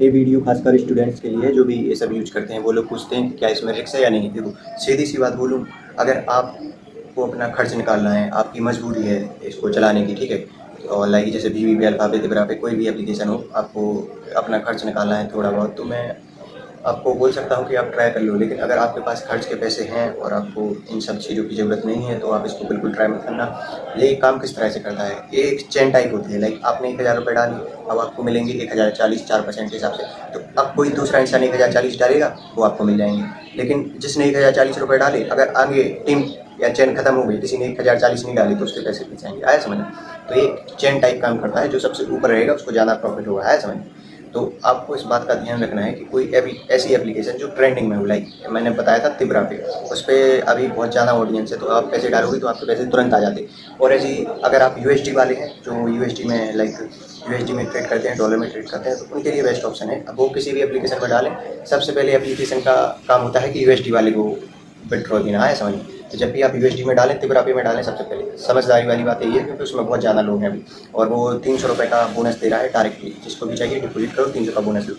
ये वीडियो खासकर स्टूडेंट्स के लिए है जो भी ये सब यूज करते हैं। वो लोग पूछते हैं कि क्या इसमें रिस्क है या नहीं। देखो सीधी सी बात बोलूँ, अगर आपको अपना खर्च निकालना है, आपकी मजबूरी है इसको चलाने की, ठीक है, और लाइक जैसे BBPL पे कोई भी एप्लीकेशन हो, आपको अपना खर्च निकालना है थोड़ा बहुत, तो मैं आपको बोल सकता हूँ कि आप ट्राई कर लो। लेकिन अगर आपके पास खर्च के पैसे हैं और आपको इन सब चीज़ों की ज़रूरत नहीं है तो आप इसको बिल्कुल ट्राई मत करना। ये काम किस तरह से करता है, ये एक चेन टाइप होती है। लाइक आपने 1000 रुपये डाली, अब आपको मिलेंगे 1040 4% के हिसाब से। तो अब कोई दूसरा इंसान 1040 डालेगा, वो आपको मिल जाएंगे। लेकिन जिसने 1040 रुपये डाले, अगर आगे टीम या चेन खत्म हो गई, किसी ने 1040 नहीं डाली, तो उसके पैसे बच जाएंगे। आया समझ? तो ये चेन टाइप काम करता है, जो सबसे ऊपर रहेगा उसको ज़्यादा प्रॉफिट होगा। आया समझ? तो आपको इस बात का ध्यान रखना है कि कोई ऐसी एप्लीकेशन जो ट्रेंडिंग में हो, लाइक मैंने बताया था तिबरा पे, उस पर अभी बहुत ज़्यादा ऑडियंस है, तो आप पैसे डालोगे तो आपके पैसे तुरंत आ जाते। और ऐसी अगर आप USD वाले हैं जो USD में USD में ट्रेड करते हैं, डॉलर में ट्रेड करते हैं, तो उनके लिए बेस्ट ऑप्शन है। अब वो किसी भी एप्लीकेशन पर डालें, सबसे पहले एप्लीकेशन का काम होता है कि USD वाले को विड्रॉ देना है, समझ। तो जब भी आप USD में डालें, तिबरा पे में डालें, सबसे पहले समझदारी वाली बात यही है, क्योंकि उसमें बहुत ज़्यादा लोग हैं अभी, और वो 300 रुपये का बोनस दे रहा है डायरेक्टली। जिसको भी चाहिए डिपॉजिट करो, 300 का बोनस लो।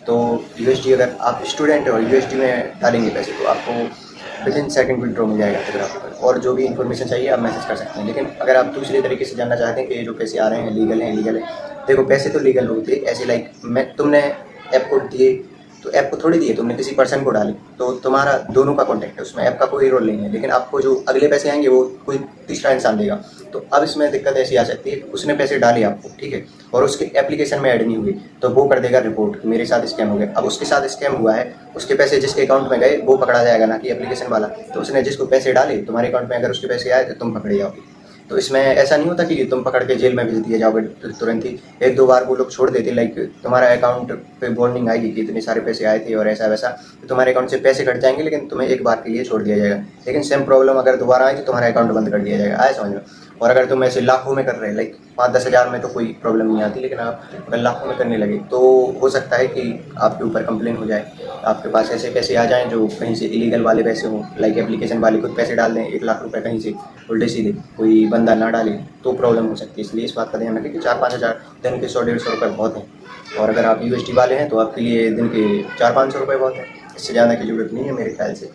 तो USD अगर आप स्टूडेंट हो और USD में डालेंगे पैसे, तो आपको विदिन सेकंड विड्रॉ मिल जाएगा तिबरा पर। और जो भी इन्फॉर्मेशन चाहिए आप मैसेज कर सकते हैं। लेकिन अगर आप दूसरे तरीके से जानना चाहते हैं कि ये जो पैसे आ रहे हैं लीगल है इलीगल है, देखो पैसे तो लीगल होते हैं। ऐसे लाइक तुमने ऐप कोड दिए, तो ऐप को थोड़ी दिए, तुमने किसी पर्सन को डाली, तो तुम्हारा दोनों का कॉन्टैक्ट है, उसमें ऐप का कोई रोल नहीं है। लेकिन आपको जो अगले पैसे आएंगे वो कोई तीसरा इंसान देगा। तो अब इसमें दिक्कत ऐसी आ सकती है, उसने पैसे डाले आपको, ठीक है, और उसके एप्लीकेशन में ऐड नहीं हुई, तो वो कर देगा रिपोर्ट, मेरे साथ स्कैम हो गया। अब उसके साथ स्कैम हुआ है, उसके पैसे जिसके अकाउंट में गए वो पकड़ा जाएगा, ना कि एप्लीकेशन वाला। तो उसने जिसको पैसे डाले, तुम्हारे अकाउंट में अगर उसके पैसे आए तो तुम पकड़े जाओगे। तो इसमें ऐसा नहीं होता कि तुम पकड़ के जेल में भेज दिए जाओगे तुरंत ही। एक दो बार वो लोग छोड़ देते, लाइक तुम्हारा अकाउंट पे वार्निंग आएगी कि इतने सारे पैसे आए थे और ऐसा वैसा, तो तुम्हारे अकाउंट से पैसे कट जाएंगे, लेकिन तुम्हें एक बार के लिए छोड़ दिया जाएगा। लेकिन सेम प्रॉब्लम अगर दोबारा आए तो तुम्हारा अकाउंट बंद कर दिया जाएगा। आया समझ लो। और अगर तुम ऐसे लाखों में कर रहे हैं, लाइक 5-10 हज़ार में तो कोई प्रॉब्लम नहीं आती, लेकिन आप अगर लाखों में करने लगे तो हो सकता है कि आपके ऊपर कंप्लेन हो जाए, आपके पास ऐसे पैसे आ जाएं जो कहीं से इलीगल वाले पैसे हों। लाइक एप्लीकेशन वाले खुद पैसे डाल दें 1 लाख रुपए कहीं से उल्टे सीधे, कोई बंदा ना डाले, तो प्रॉब्लम हो सकती है। इसलिए इस बात का ध्यान रखें कि 4-5 हज़ार दिन के 100-150 रुपये बहुत हैं। और अगर आप USD वाले हैं तो आपके लिए दिन के 400-500 रुपये बहुत हैं, इससे ज़्यादा की ज़रूरत नहीं है मेरे ख्याल से।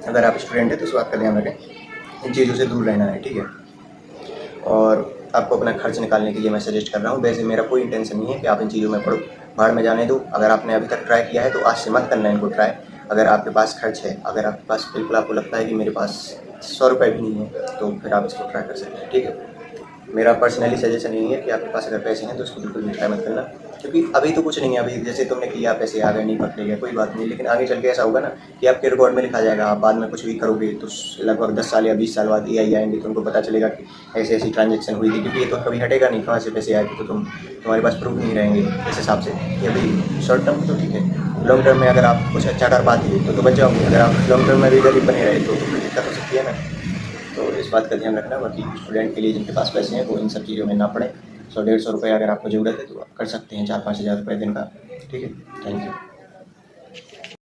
अगर आप स्टूडेंट हैं तो इस बात का ध्यान रखें, इन चीज़ों से दूर रहना है, ठीक है। और आपको अपना खर्च निकालने के लिए मैं सजेस्ट कर रहा हूँ। वैसे मेरा कोई इंटेंशन नहीं है कि आप इन चीज़ों में पड़ो, भाड़ में जाने दो। अगर आपने अभी तक ट्राई किया है तो आज से मत करना इनको ट्राई। अगर आपके पास खर्च है, अगर आपके पास बिल्कुल आपको लगता है कि मेरे पास 100 रुपये भी नहीं है, तो फिर आप इसको ट्राई कर सकते हैं, ठीक है। मेरा पर्सनली सजेशन यही है कि आपके पास अगर पैसे हैं तो इसको बिल्कुल भी ट्राई मत करना, क्योंकि अभी तो कुछ नहीं है। अभी जैसे तुमने किया, पैसे आ गए, नहीं पकड़े गए, कोई बात नहीं। लेकिन आगे चल के ऐसा होगा ना कि आपके रिकॉर्ड में लिखा जाएगा, आप बाद में कुछ भी करोगे तो लगभग 10 साल या 20 साल बाद AI आएंगे तो उनको पता चलेगा कि ऐसी ऐसी ट्रांजेक्शन हुई थी। क्योंकि ये तो कभी हटेगा नहीं, कहाँ से पैसे आए थे, तो तुम्हारे पास प्रूफ नहीं रहेंगे इस हिसाब से। कि अभी शॉर्ट टर्म तो ठीक है, लॉन्ग टर्म में अगर आप कुछ अच्छा कर पाते हो तो बच जाओगे। अगर आप लॉन्ग टर्म में भी गरीब बने रहे तो फिर दिक्कत हो सकती है ना। तो इस बात का ध्यान रखना। बाकी स्टूडेंट के लिए जिनके पास पैसे हैं वो इन सब चीज़ों में ना पड़े। 100-150 रुपये अगर आपको ज़रूरत है तो आप कर सकते हैं, 4-5 हज़ार रुपये दिन का, ठीक है। Thank you.